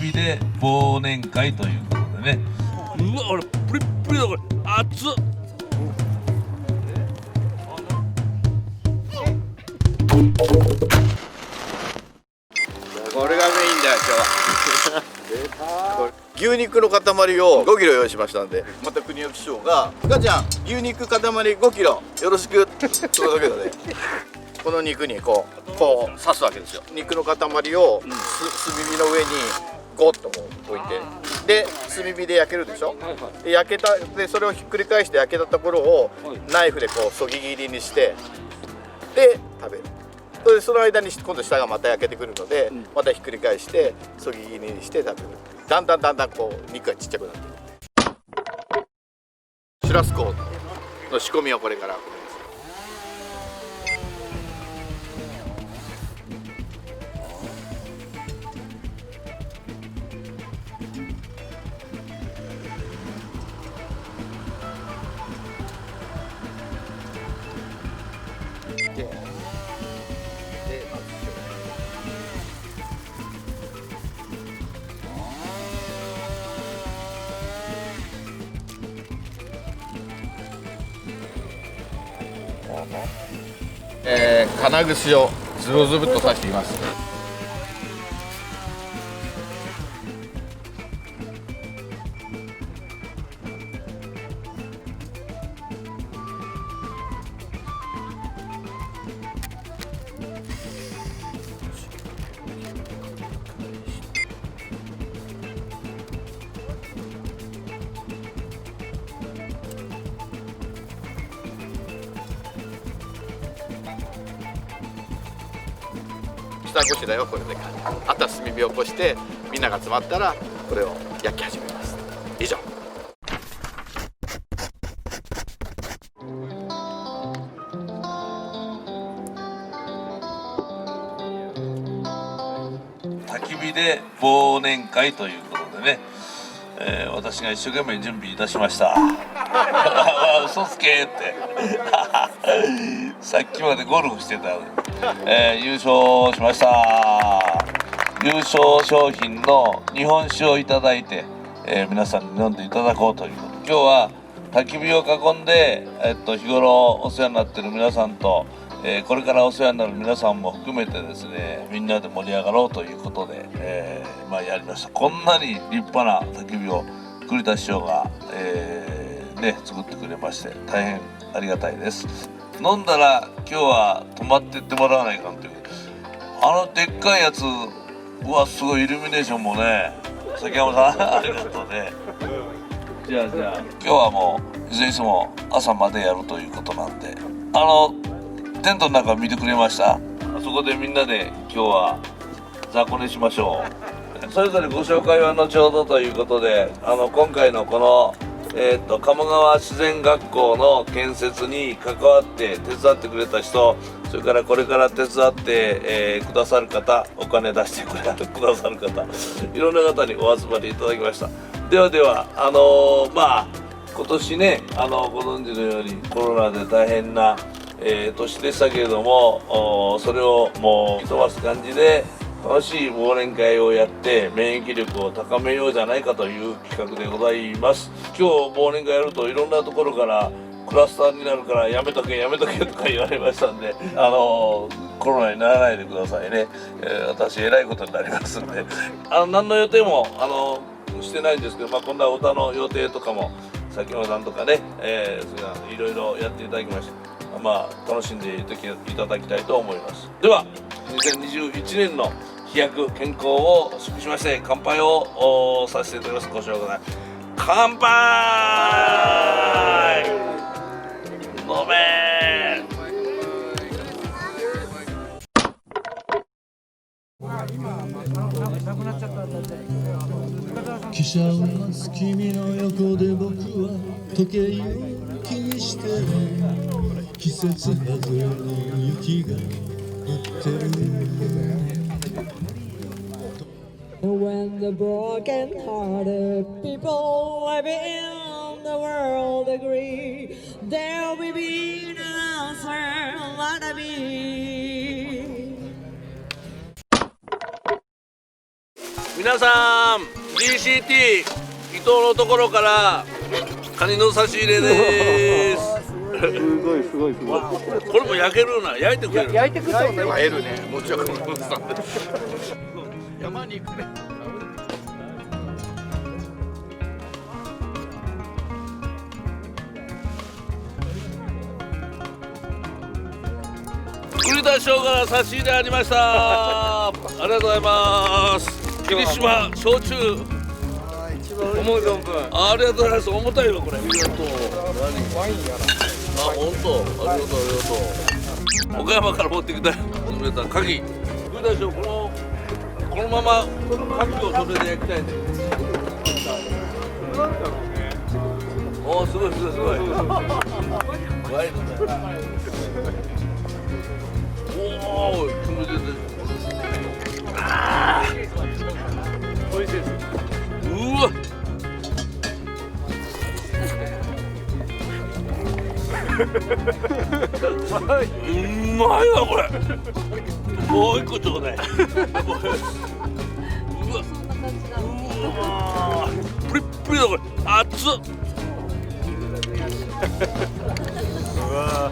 火で忘年会ということでね。うわ、俺プリップリだこれ。熱っ。これがメインだよ今日は。牛肉の塊を5キロ用意しましたんで、また国吉師匠が「かちゃん牛肉塊5キロよろしく」って届けたね。この肉にこう刺すわけですよ。肉の塊を炭火の上にゴッとこう置いて、で炭火で焼けるでしょ。で焼けたでそれをひっくり返して焼けたところをナイフでこうそぎ切りにしてで食べる。その間に今度下がまた焼けてくるので、またひっくり返してそぎ切りにして食べる。だんだんこう肉がちっちゃくなっていく。シュラスコの仕込みをこれから行います。金串をズブズブっと刺しています。下ごしだよこれで。あとは炭火を起こしてみんなが集まったらこれを焼き始めます。以上。焚き火で忘年会ということでね、私が一生懸命準備いたしました。嘘つけってさっきまでゴルフしてたのに、優勝しました。優勝商品の日本酒をいただいて、皆さんに飲んでいただこうということ。今日は焚き火を囲んで、日頃お世話になっている皆さんと、これからお世話になる皆さんも含めてですね、みんなで盛り上がろうということで、やりました。こんなに立派な焚き火を栗田師匠が、作ってくれまして大変ありがたいです。飲んだら今日は泊まってってもらわないかんという、でっかいやつ、うわすごいイルミネーションもね、崎山さんありがとうね。じゃあ今日はもういずれにしても朝までやるということなんで、テントの中見てくれました。あそこでみんなで今日は雑魚寝しましょう。それぞれご紹介は後ほどということで、今回のこの鴨川自然学校の建設に関わって手伝ってくれた人、それからこれから手伝って、くださる方、お金出してくださる方、いろんな方にお集まりいただきました。では今年ね、ご存知のようにコロナで大変な、年でしたけれども、それをもう吹き飛ばす感じで楽しい忘年会をやって免疫力を高めようじゃないかという企画でございます。今日忘年会やるといろんなところからクラスターになるからやめとけとか言われましたんで、コロナにならないでくださいね。私えらいことになりますんで、何の予定もしてないんですけど、こんな歌の予定とかも崎山さんとかね、いろいろやっていただきまして、楽しんでいただきたいと思います。では2021年の飛躍健康を祝しまして乾杯をさせていただきます。ご紹介乾杯。飲め汽車を待つ君の横で僕は時計を気にしてる。季節外れの雪が降ってる。When the broken-hearted people living in the world agree, there will be no answer what I mean. 皆さん GCT 伊藤のところからカニの差し入れですすごいすごいすごい。これも焼けるな、焼いてくれる。焼いてくれたもんね。会えるね。もちろん山に行くね。栗田翔から差し入れありましたありがとうございます霧島焼酎思う存分。ありがとうございます重たいわこれありがとうワインやな。あ、本当ありがとうありがとう岡山から持ってきたくれた牡蠣栗田翔このまま牡蠣をそれで焼きたいんでおーすごいすごいすごいワイルドだおお、煙出てる。美味しいです。うわ。うまいわこれ。もう一個ちょうだい。うわ。プリップリだこれ。熱っ。うわ。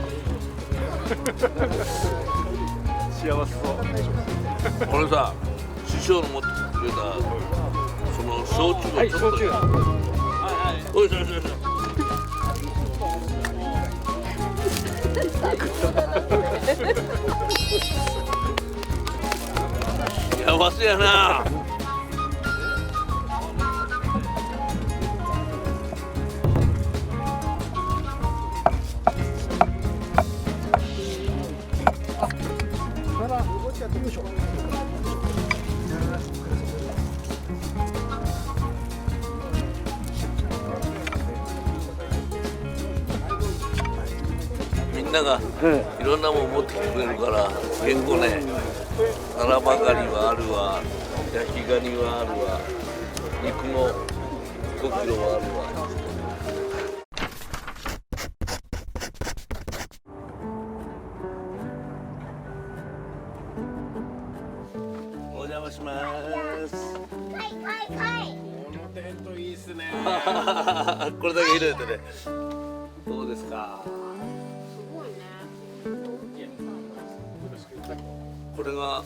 幸せそう。これさ、師匠の持ってくれたその焼酎をちょっと、焼酎。おいしょおいしょおいしょ。幸せやな。みんながいろんなもん持ってきてくれるから結構ねタラバガニはあるわ焼きガニはあるわ肉も5キロはあるわお邪魔しますテントいいっすね。これだけ入れてねどうですかこれが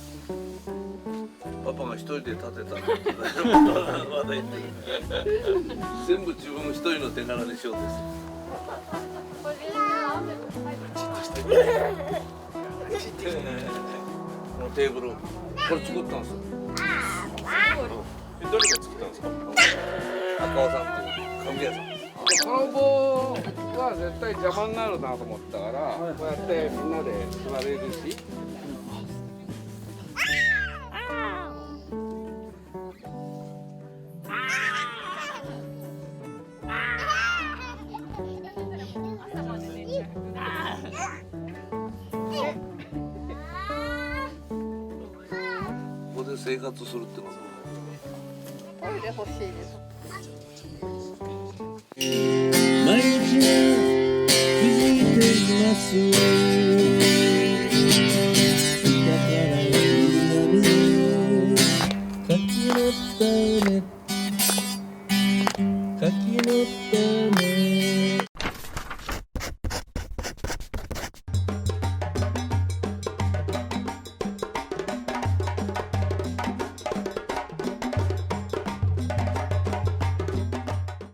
パパが一人で建てたのまだ言ってる全部自分一人の手柄にしようですこのテーブルこれ作ったんですよ誰が作ったんですか。赤尾さんっていう紙屋さんですこの棒は絶対邪魔になるなと思ったから、こうやってみんなで座れるし。ここで生活するってこと毎日が気づいていますだからみんなで書き乗ったね書き乗ったね